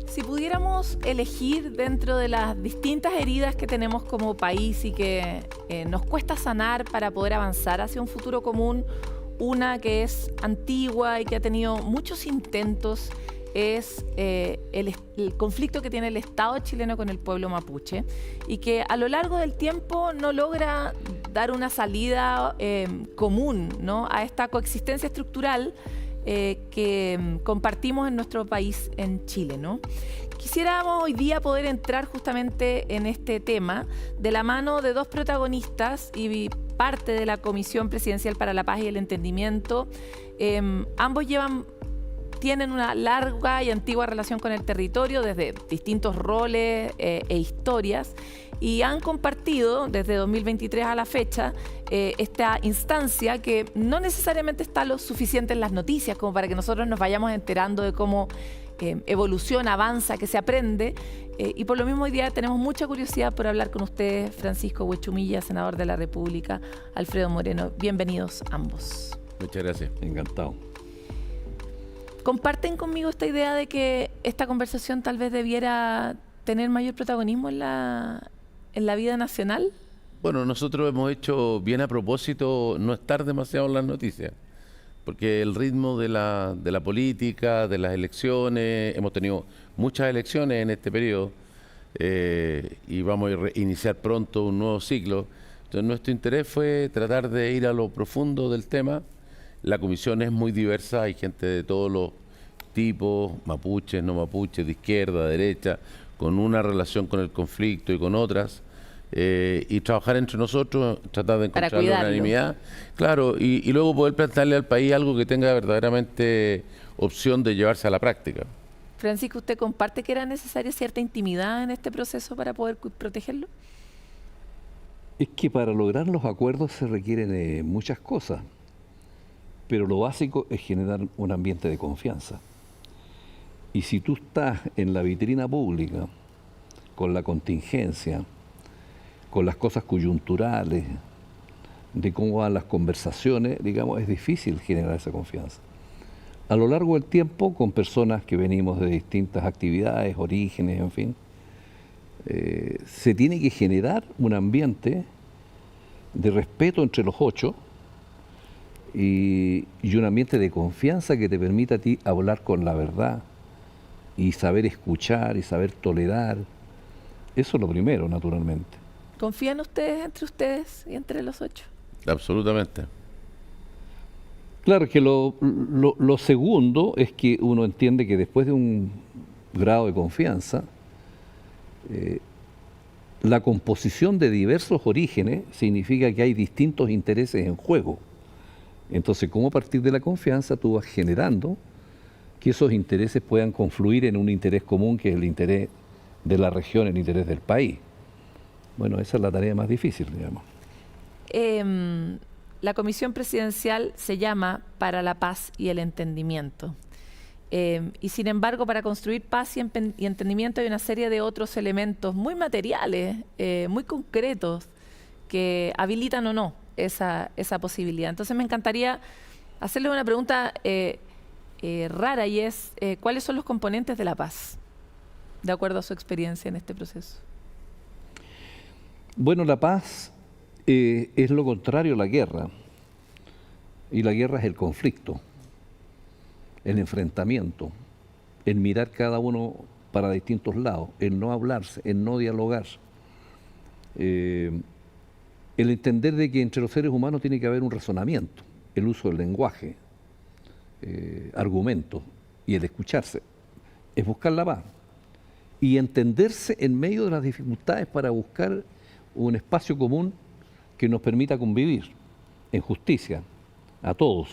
Si pudiéramos elegir dentro de las distintas heridas que tenemos como país y que nos cuesta sanar para poder avanzar hacia un futuro común, una que es antigua y que ha tenido muchos intentos, es el conflicto que tiene el Estado chileno con el pueblo mapuche y que a lo largo del tiempo no logra dar una salida común, ¿no?, a esta coexistencia estructural que compartimos en nuestro país, en Chile, ¿no? Quisiéramos hoy día poder entrar justamente en este tema de la mano de dos protagonistas y parte de la Comisión Presidencial para la Paz y el Entendimiento. Ambos tienen una larga y antigua relación con el territorio desde distintos roles e historias, y han compartido desde 2023 a la fecha esta instancia que no necesariamente está lo suficiente en las noticias como para que nosotros nos vayamos enterando de cómo evoluciona, avanza, que se aprende, y por lo mismo hoy día tenemos mucha curiosidad por hablar con ustedes. Francisco Huechumilla, senador de la República, Alfredo Moreno, bienvenidos ambos. Muchas gracias. Encantado. ¿Comparten conmigo esta idea de que esta conversación tal vez debiera tener mayor protagonismo en la vida nacional? Bueno, nosotros hemos hecho bien a propósito no estar demasiado en las noticias, porque el ritmo de la política, de las elecciones, hemos tenido muchas elecciones en este periodo y vamos a iniciar pronto un nuevo ciclo. Entonces nuestro interés fue tratar de ir a lo profundo del tema. La comisión es muy diversa, hay gente de todos los tipos, mapuches, no mapuches, de izquierda, derecha, con una relación con el conflicto y con otras, y trabajar entre nosotros, tratar de encontrar la unanimidad, claro, y luego poder plantearle al país algo que tenga verdaderamente opción de llevarse a la práctica. Francisco, ¿usted comparte que era necesaria cierta intimidad en este proceso para poder protegerlo? Es que para lograr los acuerdos se requieren muchas cosas, pero lo básico es generar un ambiente de confianza. Y si tú estás en la vitrina pública, con la contingencia, con las cosas coyunturales, de cómo van las conversaciones, digamos, es difícil generar esa confianza. A lo largo del tiempo, con personas que venimos de distintas actividades, orígenes, en fin, se tiene que generar un ambiente de respeto entre los ocho y un ambiente de confianza que te permita a ti hablar con la verdad y saber escuchar y saber tolerar. Eso es lo primero, naturalmente. ¿Confían ustedes y entre los ocho? Absolutamente. Claro que lo segundo es que uno entiende que después de un grado de confianza, la composición de diversos orígenes significa que hay distintos intereses en juego. Entonces, ¿cómo a partir de la confianza tú vas generando que esos intereses puedan confluir en un interés común, que es el interés de la región, el interés del país? Bueno, esa es la tarea más difícil, digamos. La Comisión Presidencial se llama Para la Paz y el Entendimiento. Y sin embargo, para construir paz y entendimiento hay una serie de otros elementos muy materiales, muy concretos, que habilitan o no esa posibilidad. Entonces me encantaría hacerle una pregunta rara, y es, ¿cuáles son los componentes de la paz, de acuerdo a su experiencia en este proceso? Bueno, la paz es lo contrario a la guerra, y la guerra es el conflicto, el enfrentamiento, el mirar cada uno para distintos lados, el no hablarse, el no dialogar, el entender de que entre los seres humanos tiene que haber un razonamiento, el uso del lenguaje, argumentos, y el escucharse, es buscar la paz y entenderse en medio de las dificultades para buscar un espacio común que nos permita convivir en justicia a todos.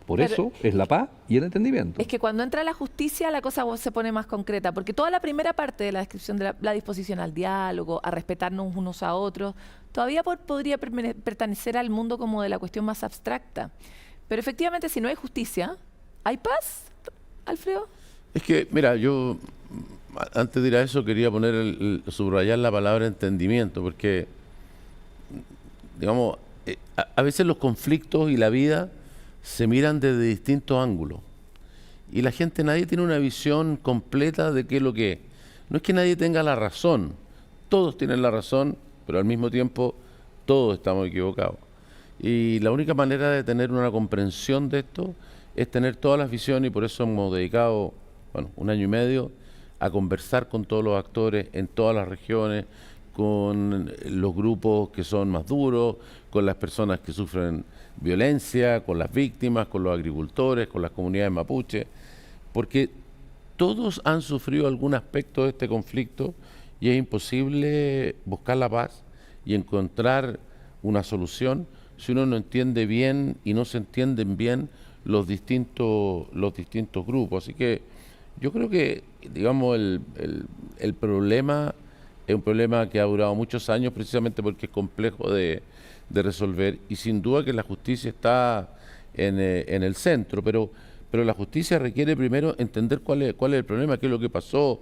Por eso es la paz y el entendimiento. Es que cuando entra la justicia la cosa se pone más concreta, porque toda la primera parte de la descripción de la disposición al diálogo, a respetarnos unos a otros, todavía podría pertenecer al mundo como de la cuestión más abstracta. Pero efectivamente, si no hay justicia, ¿hay paz, Alfredo? Es que, mira, yo antes de ir a eso quería poner subrayar la palabra entendimiento, porque, digamos, a veces los conflictos y la vida se miran desde distintos ángulos. Y la gente, nadie tiene una visión completa de qué es lo que es. No es que nadie tenga la razón, todos tienen la razón, pero al mismo tiempo todos estamos equivocados. Y la única manera de tener una comprensión de esto es tener todas las visiones, y por eso hemos dedicado, bueno, 1 año y medio a conversar con todos los actores en todas las regiones, con los grupos que son más duros, con las personas que sufren violencia, con las víctimas, con los agricultores, con las comunidades mapuche, porque todos han sufrido algún aspecto de este conflicto y es imposible buscar la paz y encontrar una solución si uno no entiende bien y no se entienden bien los distintos grupos. Así que yo creo que, digamos, el problema es un problema que ha durado muchos años precisamente porque es complejo de resolver, y sin duda que la justicia está en el centro, pero la justicia requiere primero entender cuál es el problema, qué es lo que pasó.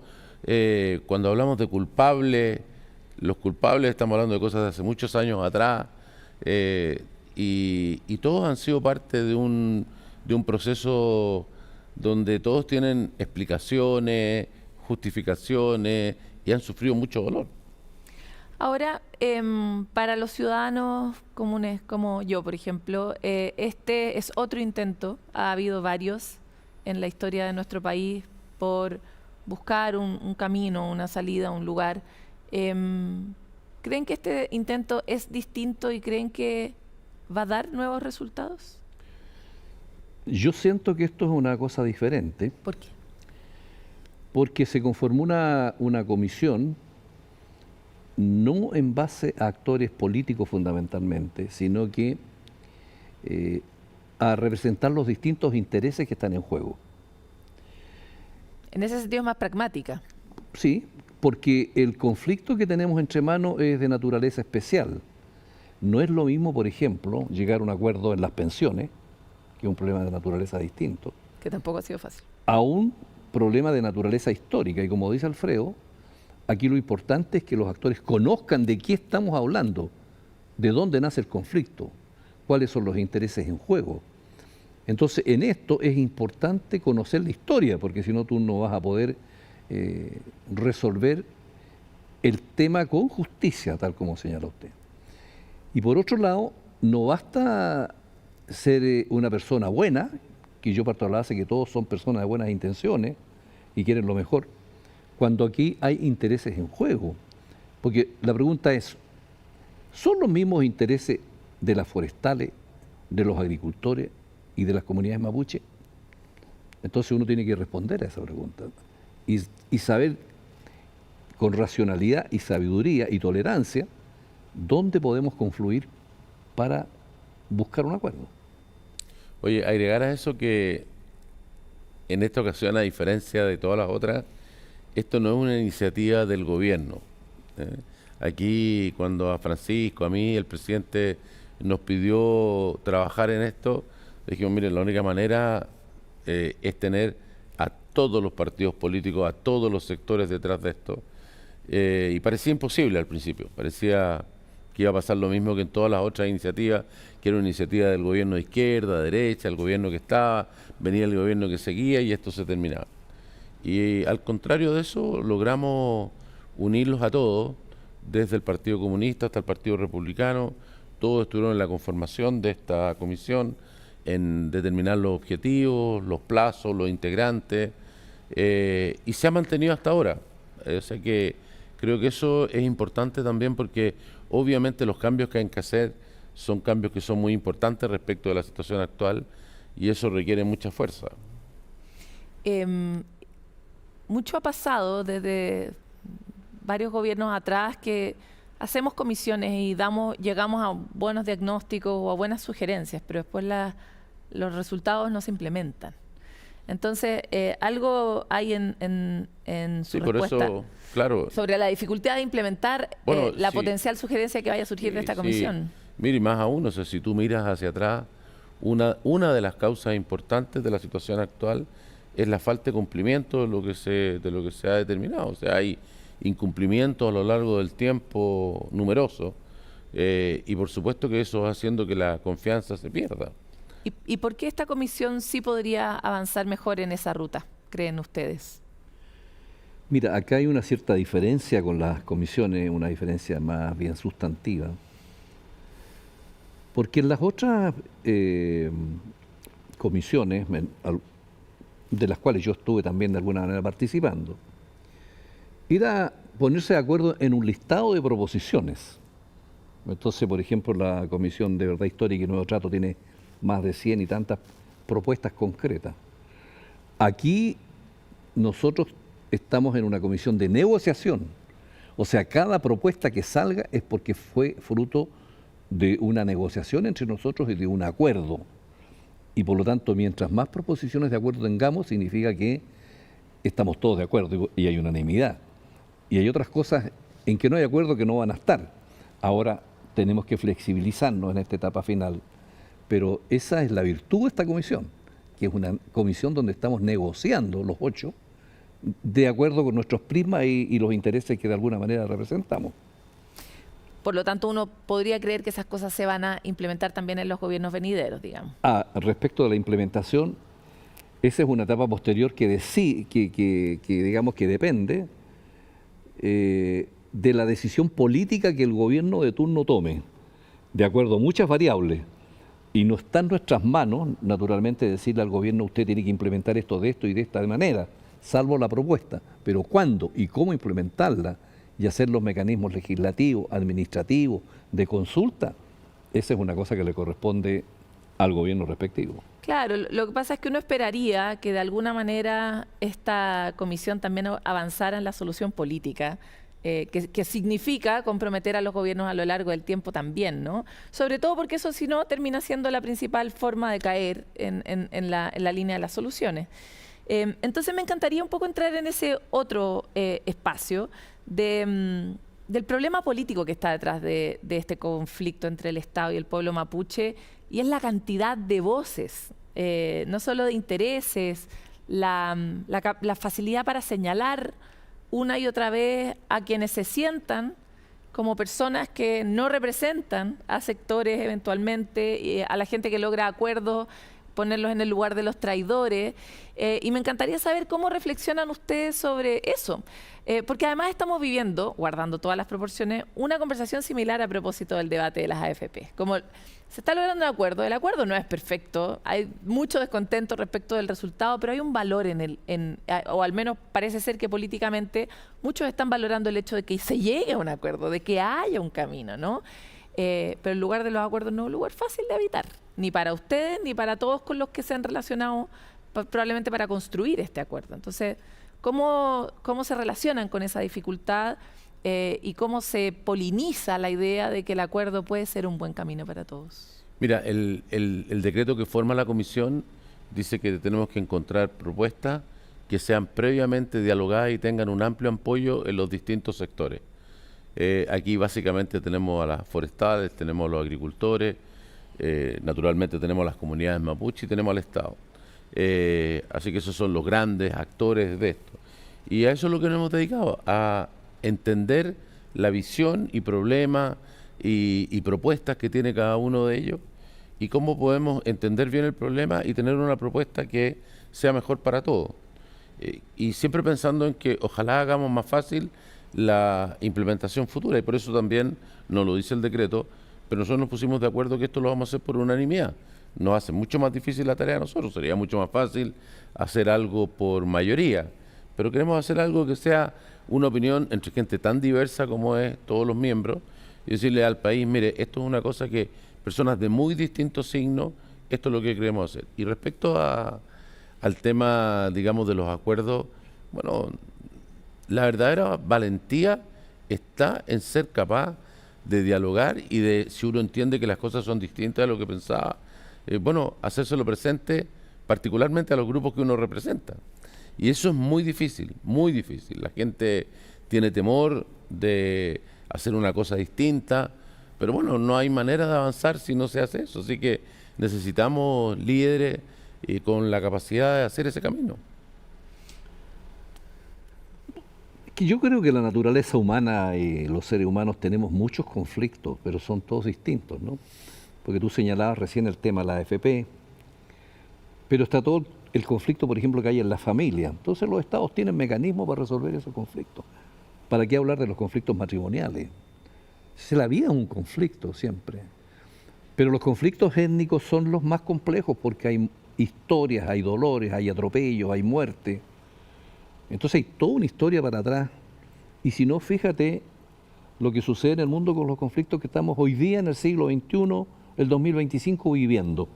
Cuando hablamos de culpables, los culpables estamos hablando de cosas de hace muchos años atrás, y todos han sido parte de un proceso donde todos tienen explicaciones, justificaciones y han sufrido mucho dolor. Ahora, para los ciudadanos comunes como yo, por ejemplo, este es otro intento, ha habido varios en la historia de nuestro país por buscar un camino, una salida, un lugar. ¿Creen que este intento es distinto y creen que va a dar nuevos resultados? Yo siento que esto es una cosa diferente. ¿Por qué? Porque se conformó una comisión no en base a actores políticos fundamentalmente, sino que a representar los distintos intereses que están en juego. En ese sentido es más pragmática. Sí, porque el conflicto que tenemos entre manos es de naturaleza especial. No es lo mismo, por ejemplo, llegar a un acuerdo en las pensiones, que es un problema de naturaleza distinto, Que tampoco ha sido fácil. a un problema de naturaleza histórica. Y como dice Alfredo, aquí lo importante es que los actores conozcan de qué estamos hablando, de dónde nace el conflicto, cuáles son los intereses en juego. Entonces, en esto es importante conocer la historia, porque si no tú no vas a poder resolver el tema con justicia, tal como señala usted. Y por otro lado, no basta ser una persona buena, que yo parto de la base que todos son personas de buenas intenciones y quieren lo mejor, cuando aquí hay intereses en juego. Porque la pregunta es, ¿son los mismos intereses de las forestales, de los agricultores y de las comunidades mapuche? Entonces uno tiene que responder a esa pregunta y saber con racionalidad y sabiduría y tolerancia dónde podemos confluir para buscar un acuerdo. Oye, agregar a eso que en esta ocasión, a diferencia de todas las otras, esto no es una iniciativa del gobierno. Aquí, cuando a Francisco, a mí, el presidente nos pidió trabajar en esto, dijimos, miren, la única manera es tener a todos los partidos políticos, a todos los sectores detrás de esto. Y parecía imposible al principio, parecía que iba a pasar lo mismo que en todas las otras iniciativas, que era una iniciativa del gobierno de izquierda, de derecha, el gobierno que estaba, venía el gobierno que seguía y esto se terminaba. Y al contrario de eso, logramos unirlos a todos, desde el Partido Comunista hasta el Partido Republicano. Todos estuvieron en la conformación de esta comisión, en determinar los objetivos, los plazos, los integrantes, y se ha mantenido hasta ahora. O sea que creo que eso es importante también, porque obviamente los cambios que hay que hacer son cambios que son muy importantes respecto de la situación actual, y eso requiere mucha fuerza. Mucho ha pasado desde varios gobiernos atrás que hacemos comisiones y llegamos a buenos diagnósticos o a buenas sugerencias, pero después los resultados no se implementan. Entonces, algo hay en su respuesta, por eso, claro, sobre la dificultad de implementar la potencial sugerencia que vaya a surgir de esta comisión. Mire, más aún, o sea, si tú miras hacia atrás, una de las causas importantes de la situación actual es la falta de cumplimiento de lo que se ha determinado. O sea, hay incumplimientos a lo largo del tiempo numerosos, y por supuesto que eso va haciendo que la confianza se pierda. ¿Y por qué esta comisión sí podría avanzar mejor en esa ruta, creen ustedes? Mira, acá hay una cierta diferencia con las comisiones, una diferencia más bien sustantiva, porque en las otras comisiones, de las cuales yo estuve también de alguna manera participando, era ponerse de acuerdo en un listado de proposiciones. Entonces, por ejemplo, la Comisión de Verdad Histórica y Nuevo Trato tiene más de 100 y tantas propuestas concretas. Aquí nosotros estamos en una comisión de negociación, o sea, cada propuesta que salga es porque fue fruto de una negociación entre nosotros y de un acuerdo. Y por lo tanto, mientras más proposiciones de acuerdo tengamos, significa que estamos todos de acuerdo y hay unanimidad. Y hay otras cosas en que no hay acuerdo que no van a estar. Ahora tenemos que flexibilizarnos en esta etapa final. Pero esa es la virtud de esta comisión, que es una comisión donde estamos negociando los 8 de acuerdo con nuestros prismas y los intereses que de alguna manera representamos. Por lo tanto, uno podría creer que esas cosas se van a implementar también en los gobiernos venideros, digamos. Respecto de la implementación, esa es una etapa posterior que digamos que depende de la decisión política que el gobierno de turno tome, de acuerdo a muchas variables. Y no está en nuestras manos, naturalmente, decirle al gobierno: usted tiene que implementar esto de esto y de esta manera, salvo la propuesta. Pero cuándo y cómo implementarla y hacer los mecanismos legislativos, administrativos, de consulta, esa es una cosa que le corresponde al gobierno respectivo. Claro, lo que pasa es que uno esperaría que de alguna manera esta comisión también avanzara en la solución política, que significa comprometer a los gobiernos a lo largo del tiempo también, ¿no? Sobre todo porque eso, si no, termina siendo la principal forma de caer en la línea de las soluciones. Entonces me encantaría un poco entrar en ese otro espacio del problema político que está detrás de este conflicto entre el Estado y el pueblo mapuche, y es la cantidad de voces, no solo de intereses, la facilidad para señalar una y otra vez a quienes se sientan como personas que no representan a sectores eventualmente, a la gente que logra acuerdos, ponerlos en el lugar de los traidores. Y me encantaría saber cómo reflexionan ustedes sobre eso. Porque además estamos viviendo, guardando todas las proporciones, una conversación similar a propósito del debate de las AFP. Como se está logrando un acuerdo, el acuerdo no es perfecto, hay mucho descontento respecto del resultado, pero hay un valor o al menos parece ser que políticamente muchos están valorando el hecho de que se llegue a un acuerdo, de que haya un camino, ¿no? Pero el lugar de los acuerdos no es un lugar fácil de habitar, ni para ustedes, ni para todos con los que se han relacionado probablemente para construir este acuerdo. Entonces, ¿cómo se relacionan con esa dificultad y cómo se poliniza la idea de que el acuerdo puede ser un buen camino para todos? Mira, el decreto que forma la comisión dice que tenemos que encontrar propuestas que sean previamente dialogadas y tengan un amplio apoyo en los distintos sectores. Aquí básicamente tenemos a las forestales, tenemos a los agricultores, naturalmente tenemos a las comunidades mapuche y tenemos al Estado. Así que esos son los grandes actores de esto. Y a eso es lo que nos hemos dedicado, a entender la visión y problemas y propuestas que tiene cada uno de ellos y cómo podemos entender bien el problema y tener una propuesta que sea mejor para todos. Y siempre pensando en que ojalá hagamos más fácil la implementación futura, y por eso también nos lo dice el decreto, pero nosotros nos pusimos de acuerdo que esto lo vamos a hacer por unanimidad. Nos hace mucho más difícil la tarea a nosotros, sería mucho más fácil hacer algo por mayoría, pero queremos hacer algo que sea una opinión entre gente tan diversa como es todos los miembros, y decirle al país: mire, esto es una cosa que personas de muy distintos signos, esto es lo que queremos hacer. Y respecto al tema, digamos, de los acuerdos, bueno, la verdadera valentía está en ser capaz de dialogar y de, si uno entiende que las cosas son distintas de lo que pensaba, bueno, hacérselo presente particularmente a los grupos que uno representa. Y eso es muy difícil, muy difícil. La gente tiene temor de hacer una cosa distinta, pero bueno, no hay manera de avanzar si no se hace eso. Así que necesitamos líderes con la capacidad de hacer ese camino. que yo creo que la naturaleza humana y los seres humanos tenemos muchos conflictos, pero son todos distintos, ¿no? Porque tú señalabas recién el tema de la AFP, pero está todo el conflicto, por ejemplo, que hay en la familia. Entonces los estados tienen mecanismos para resolver esos conflictos. ¿Para qué hablar de los conflictos matrimoniales? La vida es un conflicto siempre. Pero los conflictos étnicos son los más complejos porque hay historias, hay dolores, hay atropellos, hay muerte. Entonces hay toda una historia para atrás. Y si no, fíjate lo que sucede en el mundo con los conflictos que estamos hoy día en el siglo XXI, el 2025 viviendo.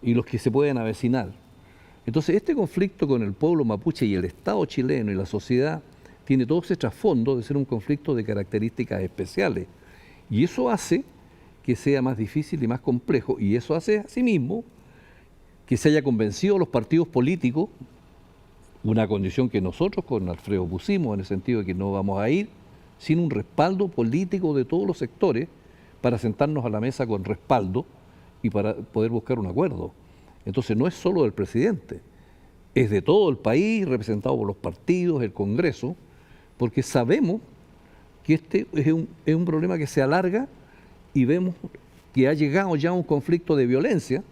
Y los que se pueden avecinar. Entonces este conflicto con el pueblo mapuche y el Estado chileno y la sociedad tiene todo ese trasfondo de ser un conflicto de características especiales. Y eso hace que sea más difícil y más complejo. Y eso hace asimismo que se haya convencido a los partidos políticos, una condición que nosotros con Alfredo pusimos en el sentido de que no vamos a ir sin un respaldo político de todos los sectores para sentarnos a la mesa con respaldo y para poder buscar un acuerdo. Entonces no es solo del presidente, es de todo el país, representado por los partidos, el Congreso, porque sabemos que este es un problema que se alarga y vemos que ha llegado ya a un conflicto de violencia,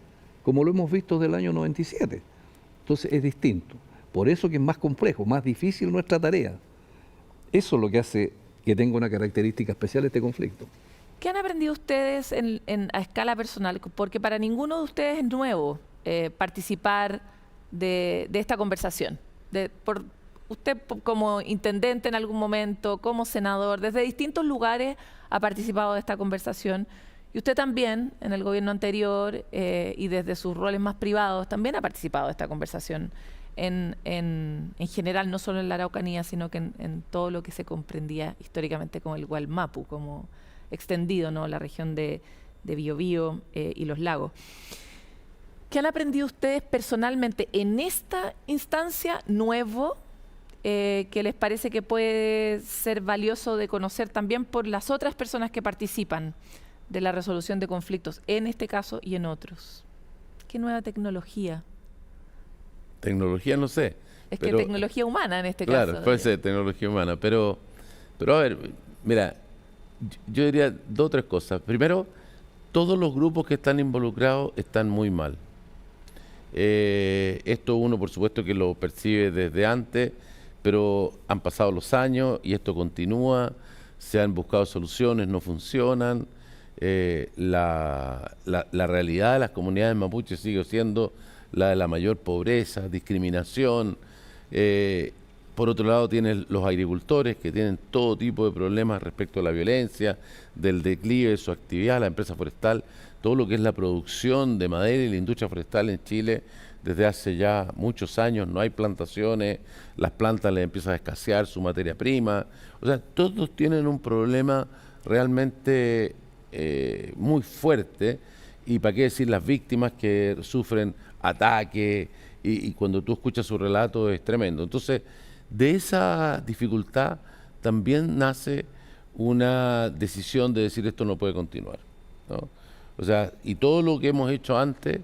como lo hemos visto desde el año 97. Entonces es distinto. Por eso que es más complejo, más difícil nuestra tarea. Eso es lo que hace que tenga una característica especial este conflicto. ¿Qué han aprendido ustedes a escala personal? Porque para ninguno de ustedes es nuevo participar de esta conversación. Usted como intendente en algún momento, como senador, desde distintos lugares ha participado de esta conversación. Y usted también, en el gobierno anterior y desde sus roles más privados, también ha participado de esta conversación en general, no solo en la Araucanía, sino que en todo lo que se comprendía históricamente como el Gualmapu, como extendido, ¿no? La región de Biobío y los lagos. ¿Qué han aprendido ustedes personalmente en esta instancia nuevo que les parece que puede ser valioso de conocer también por las otras personas que participan de la resolución de conflictos, en este caso y en otros? ¿Qué nueva tecnología? Tecnología no sé. Es que tecnología humana en este caso. Claro, puede ser tecnología humana, pero a ver, mira, yo diría dos o tres cosas. Primero, todos los grupos que están involucrados están muy mal. Esto uno por supuesto que lo percibe desde antes, pero han pasado los años y esto continúa, se han buscado soluciones, no funcionan. La realidad de las comunidades mapuches sigue siendo la de la mayor pobreza, discriminación. Por otro lado tienen los agricultores que tienen todo tipo de problemas respecto a la violencia, del declive de su actividad, la empresa forestal, todo lo que es la producción de madera y la industria forestal en Chile desde hace ya muchos años, no hay plantaciones, las plantas les empiezan a escasear su materia prima, o sea, todos tienen un problema realmente muy fuerte, y para qué decir las víctimas que sufren ataques, y cuando tú escuchas su relato es tremendo. Entonces, de esa dificultad también nace una decisión de decir esto no puede continuar, ¿no? O sea, y todo lo que hemos hecho antes,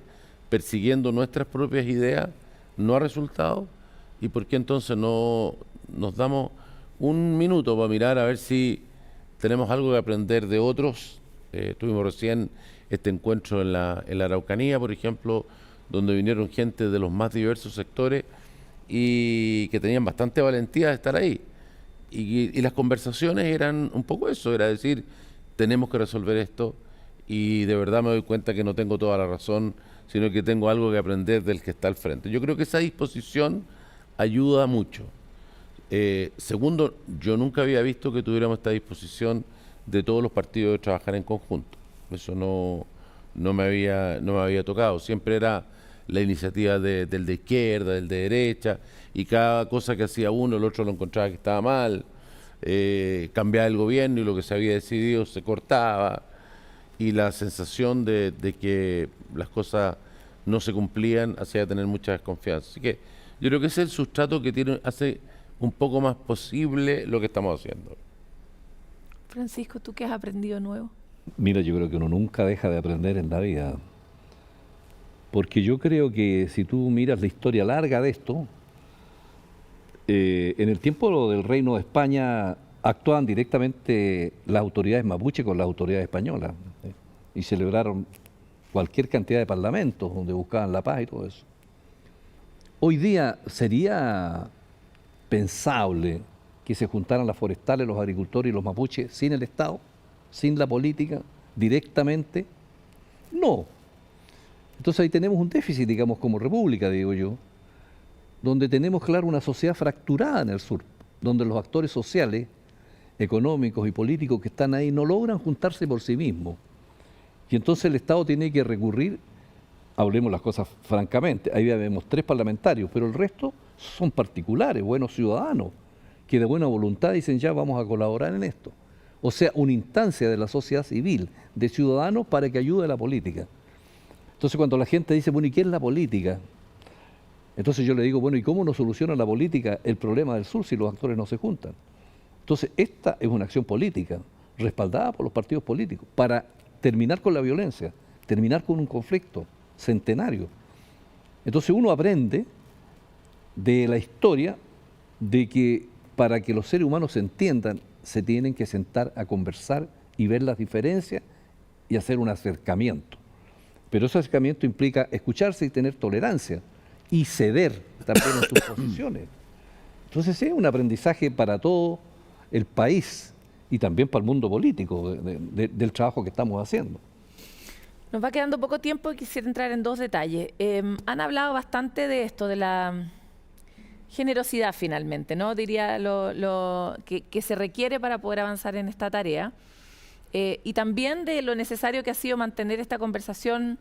persiguiendo nuestras propias ideas, no ha resultado, y por qué entonces no nos damos un minuto para mirar a ver si tenemos algo que aprender de otros. Tuvimos recién este encuentro en la Araucanía, por ejemplo, donde vinieron gente de los más diversos sectores y que tenían bastante valentía de estar ahí. Y las conversaciones eran un poco eso, era decir, tenemos que resolver esto, y de verdad me doy cuenta que no tengo toda la razón, sino que tengo algo que aprender del que está al frente. Yo creo que esa disposición ayuda mucho. Segundo, yo nunca había visto que tuviéramos esta disposición de todos los partidos de trabajar en conjunto. Eso no me había tocado. Siempre era la iniciativa del de izquierda, del de derecha, y cada cosa que hacía uno, el otro lo encontraba que estaba mal, cambiaba el gobierno y lo que se había decidido se cortaba, y la sensación de que las cosas no se cumplían hacía tener mucha desconfianza. Así que yo creo que ese es el sustrato que hace un poco más posible lo que estamos haciendo. Francisco, ¿tú qué has aprendido nuevo? Mira, yo creo que uno nunca deja de aprender en la vida, porque yo creo que si tú miras la historia larga de esto, En el tiempo del Reino de España actuaban directamente las autoridades mapuche con las autoridades españolas y celebraron cualquier cantidad de parlamentos donde buscaban la paz y todo eso. Hoy día sería pensable que se juntaran las forestales, los agricultores y los mapuches sin el Estado, sin la política, directamente. No. Entonces ahí tenemos un déficit, digamos, como república, digo yo, donde tenemos, claro, una sociedad fracturada en el sur, donde los actores sociales, económicos y políticos que están ahí no logran juntarse por sí mismos. Y entonces el Estado tiene que recurrir, hablemos las cosas francamente, ahí vemos 3 parlamentarios, pero el resto son particulares, buenos ciudadanos, que de buena voluntad dicen ya vamos a colaborar en esto. O sea, una instancia de la sociedad civil, de ciudadanos para que ayude a la política. Entonces cuando la gente dice, bueno, ¿y qué es la política? Entonces yo le digo, bueno, ¿y cómo no soluciona la política el problema del sur si los actores no se juntan? Entonces esta es una acción política, respaldada por los partidos políticos, para terminar con la violencia, terminar con un conflicto centenario. Entonces uno aprende de la historia de que para que los seres humanos se entiendan, se tienen que sentar a conversar y ver las diferencias y hacer un acercamiento. Pero ese acercamiento implica escucharse y tener tolerancia y ceder también en sus posiciones. Entonces es un aprendizaje para todo el país y también para el mundo político del trabajo que estamos haciendo. Nos va quedando poco tiempo y quisiera entrar en 2 detalles. Han hablado bastante de esto, de la generosidad finalmente, ¿no? Diría lo que se requiere para poder avanzar en esta tarea. Y también de lo necesario que ha sido mantener esta conversación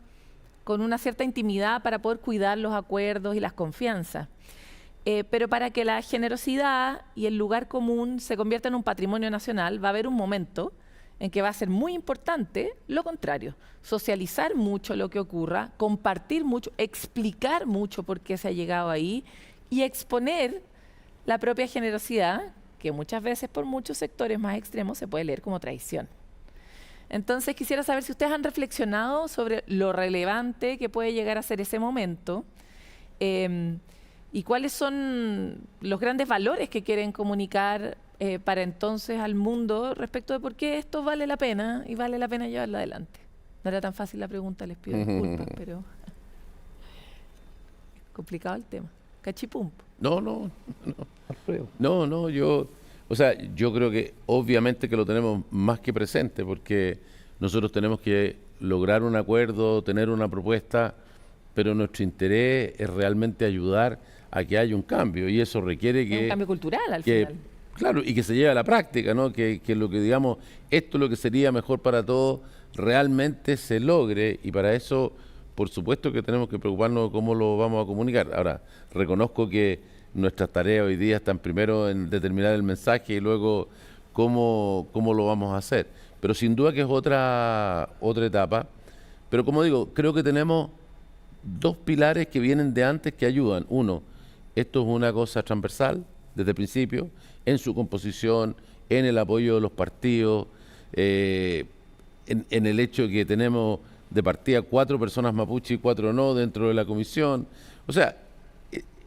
con una cierta intimidad para poder cuidar los acuerdos y las confianzas. Pero para que la generosidad y el lugar común se conviertan en un patrimonio nacional, va a haber un momento en que va a ser muy importante lo contrario, socializar mucho lo que ocurra, compartir mucho, explicar mucho por qué se ha llegado ahí y exponer la propia generosidad, que muchas veces por muchos sectores más extremos se puede leer como traición. Entonces quisiera saber si ustedes han reflexionado sobre lo relevante que puede llegar a ser ese momento y cuáles son los grandes valores que quieren comunicar para entonces al mundo respecto de por qué esto vale la pena y vale la pena llevarlo adelante. No era tan fácil la pregunta, les pido disculpas, pero es complicado el tema. Cachipum. No, yo creo que obviamente que lo tenemos más que presente porque nosotros tenemos que lograr un acuerdo, tener una propuesta, pero nuestro interés es realmente ayudar a que haya un cambio y eso requiere que... un cambio cultural al final. Claro, y que se lleve a la práctica, ¿no? Que lo que digamos, esto es lo que sería mejor para todos, realmente se logre y para eso, por supuesto que tenemos que preocuparnos de cómo lo vamos a comunicar. Ahora, reconozco que nuestras tareas hoy día están primero en determinar el mensaje y luego cómo lo vamos a hacer. Pero sin duda que es otra etapa. Pero como digo, creo que tenemos 2 pilares que vienen de antes que ayudan. Uno, esto es una cosa transversal desde el principio, en su composición, en el apoyo de los partidos, en el hecho de que tenemos de partida 4 personas mapuche y 4 no dentro de la comisión. O sea,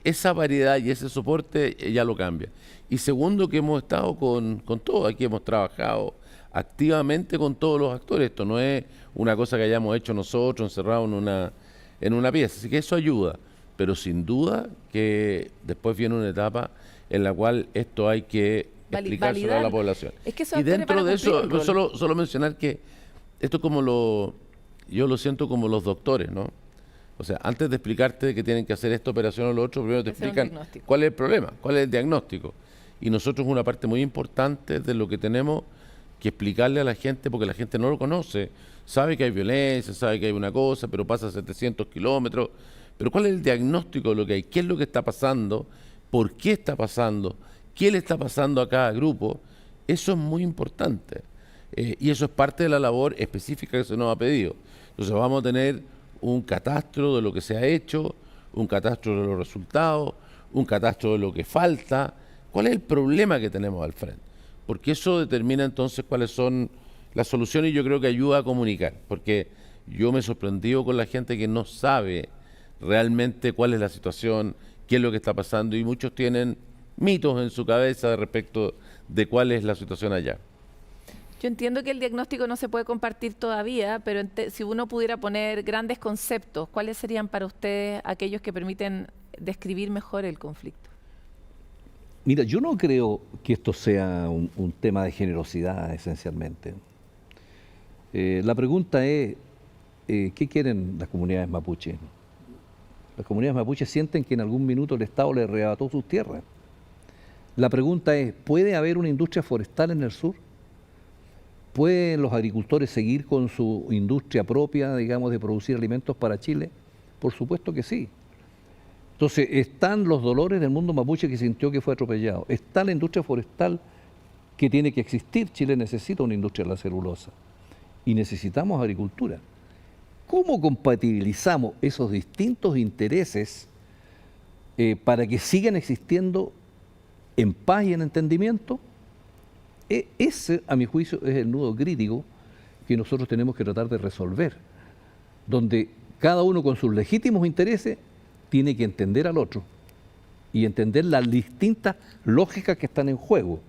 esa variedad y ese soporte ya lo cambia. Y segundo, que hemos estado con todo, aquí hemos trabajado activamente con todos los actores. Esto no es una cosa que hayamos hecho nosotros, encerrados en una pieza. Así que eso ayuda. Pero sin duda que después viene una etapa en la cual esto hay que explicárselo a la población. Es que y dentro de eso, solo mencionar que esto es como yo lo siento como los doctores, ¿no? O sea, antes de explicarte que tienen que hacer esta operación o lo otro, primero te explican cuál es el problema, cuál es el diagnóstico. Y nosotros una parte muy importante de lo que tenemos que explicarle a la gente, porque la gente no lo conoce, sabe que hay violencia, sabe que hay una cosa, pero pasa 700 kilómetros. Pero ¿cuál es el diagnóstico de lo que hay? ¿Qué es lo que está pasando? ¿Por qué está pasando? ¿Qué le está pasando a cada grupo? Eso es muy importante. Y eso es parte de la labor específica que se nos ha pedido. Entonces vamos a tener un catastro de lo que se ha hecho, un catastro de los resultados, un catastro de lo que falta. ¿Cuál es el problema que tenemos al frente? Porque eso determina entonces cuáles son las soluciones y yo creo que ayuda a comunicar. Porque yo me he sorprendido con la gente que no sabe realmente cuál es la situación, qué es lo que está pasando y muchos tienen mitos en su cabeza respecto de cuál es la situación allá. Yo entiendo que el diagnóstico no se puede compartir todavía, pero si uno pudiera poner grandes conceptos, ¿cuáles serían para ustedes aquellos que permiten describir mejor el conflicto? Mira, yo no creo que esto sea un tema de generosidad esencialmente. La pregunta es, ¿qué quieren las comunidades mapuches? Las comunidades mapuches sienten que en algún minuto el Estado les arrebató sus tierras. La pregunta es, ¿puede haber una industria forestal en el sur? ¿Pueden los agricultores seguir con su industria propia, digamos, de producir alimentos para Chile? Por supuesto que sí. Entonces, están los dolores del mundo mapuche que sintió que fue atropellado. Está la industria forestal que tiene que existir. Chile necesita una industria de la celulosa. Y necesitamos agricultura. ¿Cómo compatibilizamos esos distintos intereses para que sigan existiendo en paz y en entendimiento? Ese, a mi juicio, es el nudo crítico que nosotros tenemos que tratar de resolver, donde cada uno con sus legítimos intereses tiene que entender al otro y entender las distintas lógicas que están en juego,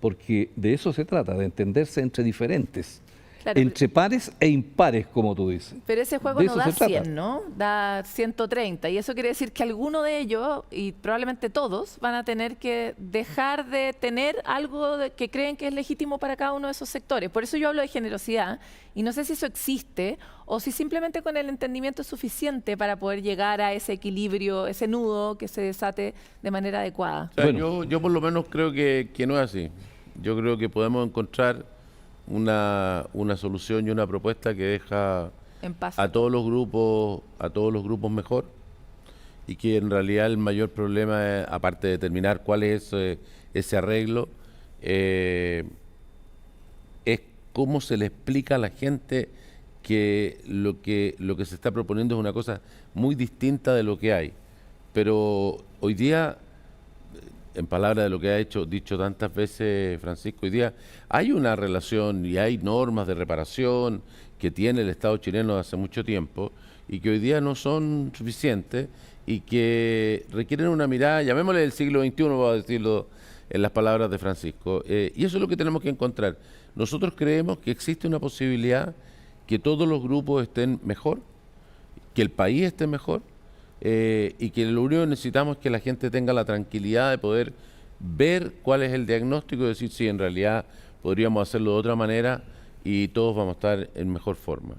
porque de eso se trata, de entenderse entre diferentes. Claro, entre pares e impares, como tú dices. Pero ese juego no da 100, ¿no? Da 130. Y eso quiere decir que alguno de ellos, y probablemente todos, van a tener que dejar de tener algo que creen que es legítimo para cada uno de esos sectores. Por eso yo hablo de generosidad. Y no sé si eso existe o si simplemente con el entendimiento es suficiente para poder llegar a ese equilibrio, ese nudo que se desate de manera adecuada. O sea, bueno, yo por lo menos creo que no es así. Yo creo que podemos encontrar una solución y una propuesta que deja a todos los grupos mejor, y que en realidad el mayor problema, aparte de determinar cuál es ese arreglo, es cómo se le explica a la gente que lo que se está proponiendo es una cosa muy distinta de lo que hay. Pero hoy día, en palabras de lo que ha dicho tantas veces Francisco, hoy día hay una relación y hay normas de reparación que tiene el Estado chileno hace mucho tiempo y que hoy día no son suficientes y que requieren una mirada, llamémosle del siglo XXI, voy a decirlo en las palabras de Francisco, y eso es lo que tenemos que encontrar. Nosotros creemos que existe una posibilidad que todos los grupos estén mejor, que el país esté mejor, y que lo único que necesitamos es que la gente tenga la tranquilidad de poder ver cuál es el diagnóstico y decir, sí, en realidad podríamos hacerlo de otra manera y todos vamos a estar en mejor forma.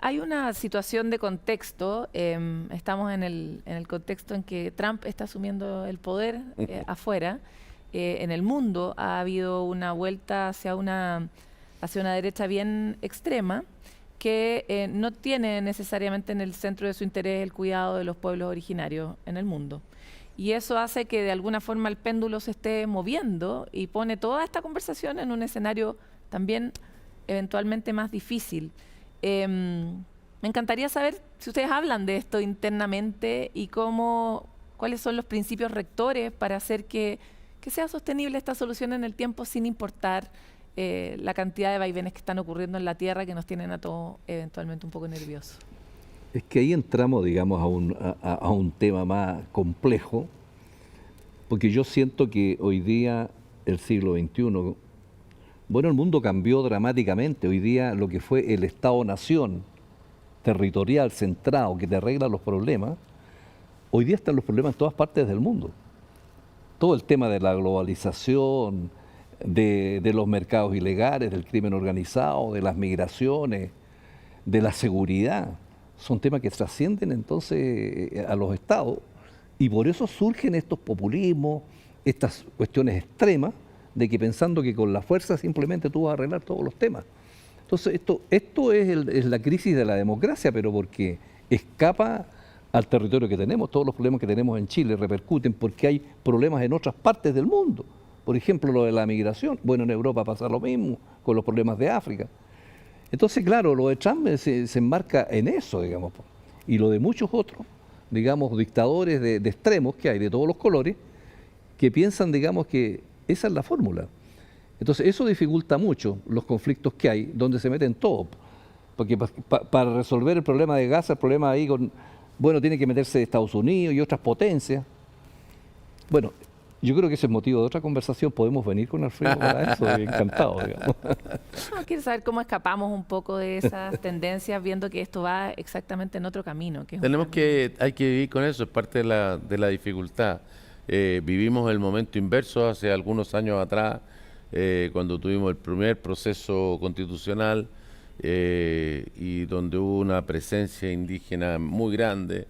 Hay una situación de contexto, estamos en el contexto en que Trump está asumiendo el poder afuera. En el mundo ha habido una vuelta hacia una derecha bien extrema, que no tiene necesariamente en el centro de su interés el cuidado de los pueblos originarios en el mundo. Y eso hace que de alguna forma el péndulo se esté moviendo y pone toda esta conversación en un escenario también eventualmente más difícil. Me encantaría saber si ustedes hablan de esto internamente y cuáles son los principios rectores para hacer que sea sostenible esta solución en el tiempo sin importar la cantidad de vaivenes que están ocurriendo en la tierra que nos tienen a todos eventualmente un poco nerviosos. Es que ahí entramos, digamos, a un tema más complejo, porque yo siento que hoy día, el siglo XXI, bueno, el mundo cambió dramáticamente. Hoy día lo que fue el Estado-Nación territorial, centrado, que te arregla los problemas, hoy día están los problemas en todas partes del mundo. Todo el tema de la globalización, de los mercados ilegales, del crimen organizado, de las migraciones, de la seguridad, son temas que trascienden entonces a los estados, y por eso surgen estos populismos, estas cuestiones extremas, de que pensando que con la fuerza simplemente tú vas a arreglar todos los temas. Entonces esto es la crisis de la democracia, pero porque escapa al territorio que tenemos. Todos los problemas que tenemos en Chile repercuten porque hay problemas en otras partes del mundo. Por ejemplo, lo de la migración. Bueno, en Europa pasa lo mismo con los problemas de África. Entonces, claro, lo de Trump se enmarca en eso, digamos, y lo de muchos otros, digamos, dictadores de extremos que hay, de todos los colores, que piensan, digamos, que esa es la fórmula. Entonces, eso dificulta mucho los conflictos que hay, donde se meten todos. Porque para resolver el problema de Gaza, el problema ahí tiene que meterse Estados Unidos y otras potencias. Bueno, yo creo que ese es motivo de otra conversación. Podemos venir con Alfredo para eso, encantado, digamos. No, quiero saber cómo escapamos un poco de esas tendencias, viendo que esto va exactamente en otro camino. Que es Hay que vivir con eso, es parte de la dificultad. Vivimos el momento inverso hace algunos años atrás, cuando tuvimos el primer proceso constitucional y donde hubo una presencia indígena muy grande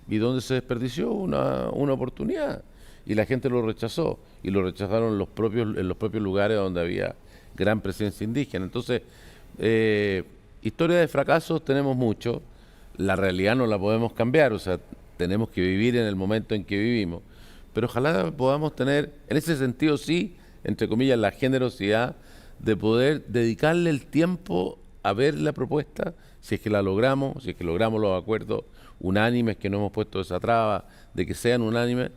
y donde se desperdició una oportunidad y la gente lo rechazó y lo rechazaron en los propios lugares donde había gran presencia indígena. Entonces, historia de fracasos tenemos mucho, la realidad no la podemos cambiar, o sea, tenemos que vivir en el momento en que vivimos, pero ojalá podamos tener, en ese sentido sí, entre comillas, la generosidad de poder dedicarle el tiempo a ver la propuesta, si es que la logramos, si es que logramos los acuerdos unánimes, que no hemos puesto esa traba de que sean unánimes,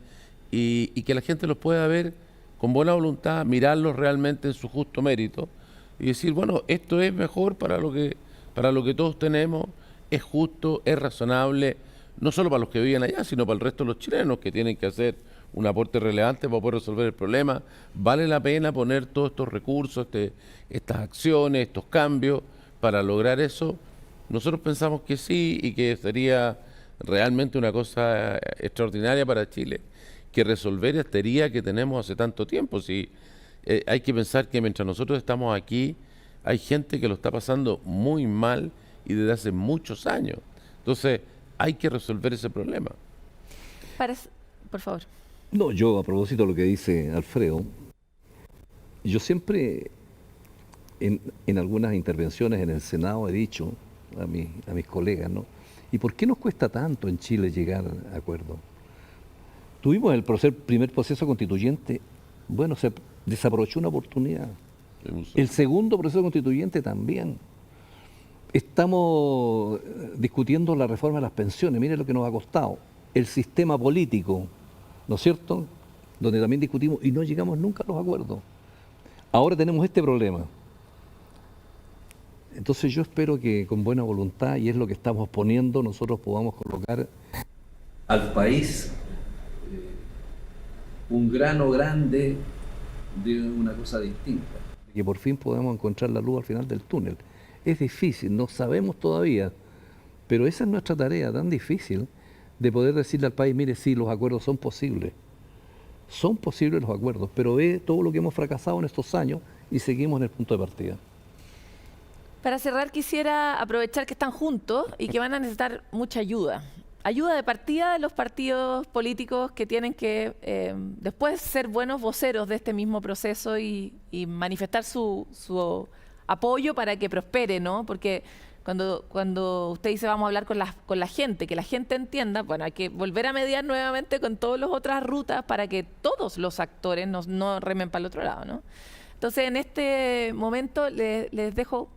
y que la gente los pueda ver con buena voluntad, mirarlos realmente en su justo mérito y decir, bueno, esto es mejor para lo que todos tenemos, es justo, es razonable, no solo para los que viven allá, sino para el resto de los chilenos que tienen que hacer un aporte relevante para poder resolver el problema. Vale la pena poner todos estos recursos, estas acciones, estos cambios para lograr eso. Nosotros pensamos que sí y que sería realmente una cosa extraordinaria para Chile, que resolver esta herida que tenemos hace tanto tiempo. Sí, hay que pensar que mientras nosotros estamos aquí, hay gente que lo está pasando muy mal y desde hace muchos años. Entonces, hay que resolver ese problema. Por favor. No, yo a propósito de lo que dice Alfredo, yo siempre en algunas intervenciones en el Senado he dicho a mis colegas, ¿no? ¿Y por qué nos cuesta tanto en Chile llegar a acuerdos? Tuvimos el primer proceso constituyente, bueno, se desaprovechó una oportunidad. El segundo proceso constituyente también. Estamos discutiendo la reforma de las pensiones, mire lo que nos ha costado. El sistema político, ¿no es cierto?, donde también discutimos y no llegamos nunca a los acuerdos. Ahora tenemos este problema. Entonces yo espero que con buena voluntad, y es lo que estamos poniendo, nosotros podamos colocar al país un grano grande de una cosa distinta. Que por fin podamos encontrar la luz al final del túnel. Es difícil, no sabemos todavía, pero esa es nuestra tarea tan difícil de poder decirle al país, mire, sí, los acuerdos son posibles. Son posibles los acuerdos, pero ve todo lo que hemos fracasado en estos años y seguimos en el punto de partida. Para cerrar, quisiera aprovechar que están juntos y que van a necesitar mucha ayuda. Ayuda de partida de los partidos políticos que tienen que después ser buenos voceros de este mismo proceso y manifestar su apoyo para que prospere, ¿no? Porque cuando usted dice vamos a hablar con la gente, que la gente entienda, bueno, hay que volver a mediar nuevamente con todas las otras rutas para que todos los actores no remen para el otro lado, ¿no? Entonces, en este momento les dejo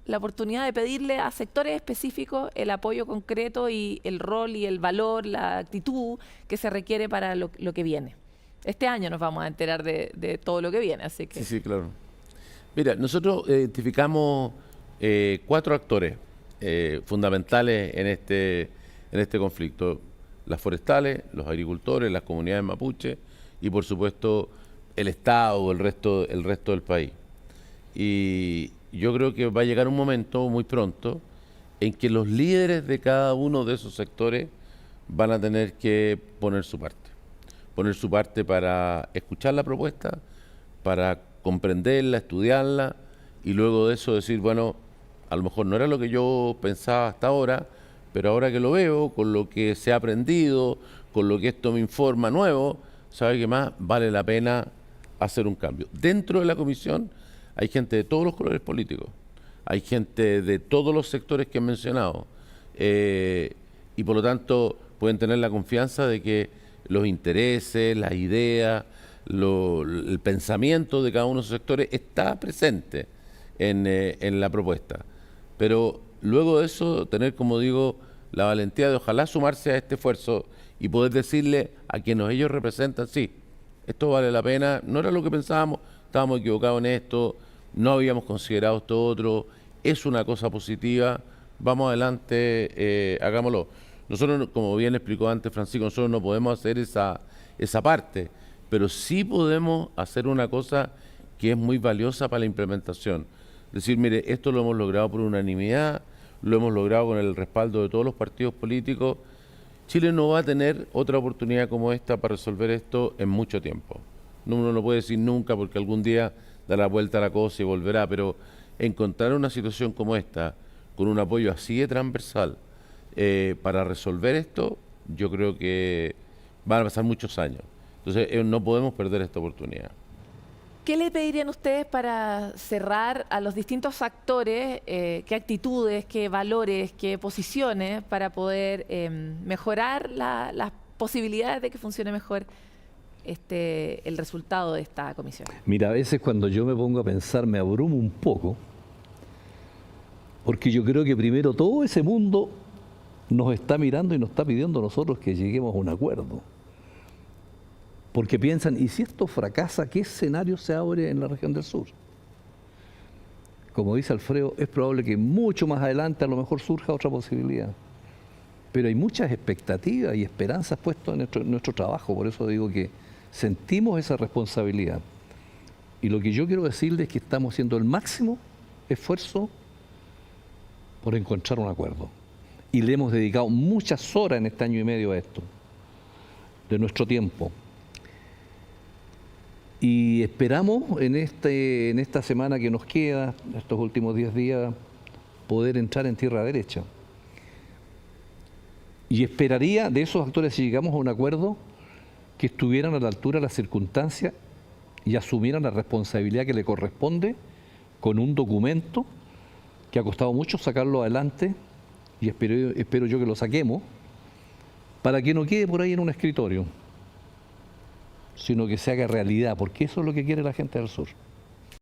la oportunidad de pedirle a sectores específicos el apoyo concreto y el rol y el valor, la actitud que se requiere para lo que viene. Este año nos vamos a enterar de todo lo que viene, así que... Sí, claro. Mira, nosotros identificamos 4 actores fundamentales en este conflicto: las forestales, los agricultores, las comunidades mapuche y por supuesto el Estado o el resto del país. Y yo creo que va a llegar un momento muy pronto en que los líderes de cada uno de esos sectores van a tener que poner su parte para escuchar la propuesta, para comprenderla, estudiarla y luego de eso decir, bueno, a lo mejor no era lo que yo pensaba hasta ahora, pero ahora que lo veo, con lo que se ha aprendido, con lo que esto me informa nuevo, sabe que más vale la pena hacer un cambio. Dentro de la comisión hay gente de todos los colores políticos, hay gente de todos los sectores que he mencionado y por lo tanto pueden tener la confianza de que los intereses, las ideas, el pensamiento de cada uno de esos sectores está presente en la propuesta. Pero luego de eso, tener, como digo, la valentía de ojalá sumarse a este esfuerzo y poder decirle a quienes ellos representan, sí, esto vale la pena, no era lo que pensábamos, estábamos equivocados en esto, no habíamos considerado esto otro, es una cosa positiva, vamos adelante, hagámoslo. Nosotros, como bien explicó antes Francisco, nosotros no podemos hacer esa parte, pero sí podemos hacer una cosa que es muy valiosa para la implementación. Decir, mire, esto lo hemos logrado por unanimidad, lo hemos logrado con el respaldo de todos los partidos políticos. Chile no va a tener otra oportunidad como esta para resolver esto en mucho tiempo. Uno no puede decir nunca porque algún día dará vuelta a la cosa y volverá, pero encontrar una situación como esta, con un apoyo así de transversal, para resolver esto, yo creo que van a pasar muchos años. Entonces no podemos perder esta oportunidad. ¿Qué le pedirían ustedes para cerrar a los distintos actores? ¿Qué actitudes, qué valores, qué posiciones para poder mejorar las posibilidades de que funcione mejor el resultado de esta comisión? Mira, a veces cuando yo me pongo a pensar me abrumo un poco, porque yo creo que primero todo ese mundo nos está mirando y nos está pidiendo a nosotros que lleguemos a un acuerdo. Porque piensan, ¿y si esto fracasa, qué escenario se abre en la región del sur? Como dice Alfredo, es probable que mucho más adelante a lo mejor surja otra posibilidad. Pero hay muchas expectativas y esperanzas puestas en nuestro trabajo, por eso digo que sentimos esa responsabilidad. Y lo que yo quiero decirles es que estamos haciendo el máximo esfuerzo por encontrar un acuerdo. Y le hemos dedicado muchas horas en este año y medio a esto, de nuestro tiempo. Y esperamos en esta semana que nos queda, estos últimos 10 días, poder entrar en tierra derecha. Y esperaría de esos actores, si llegamos a un acuerdo, que estuvieran a la altura de las circunstancias y asumieran la responsabilidad que le corresponde con un documento que ha costado mucho sacarlo adelante, y espero yo que lo saquemos, para que no quede por ahí en un escritorio, sino que se haga realidad, porque eso es lo que quiere la gente del sur.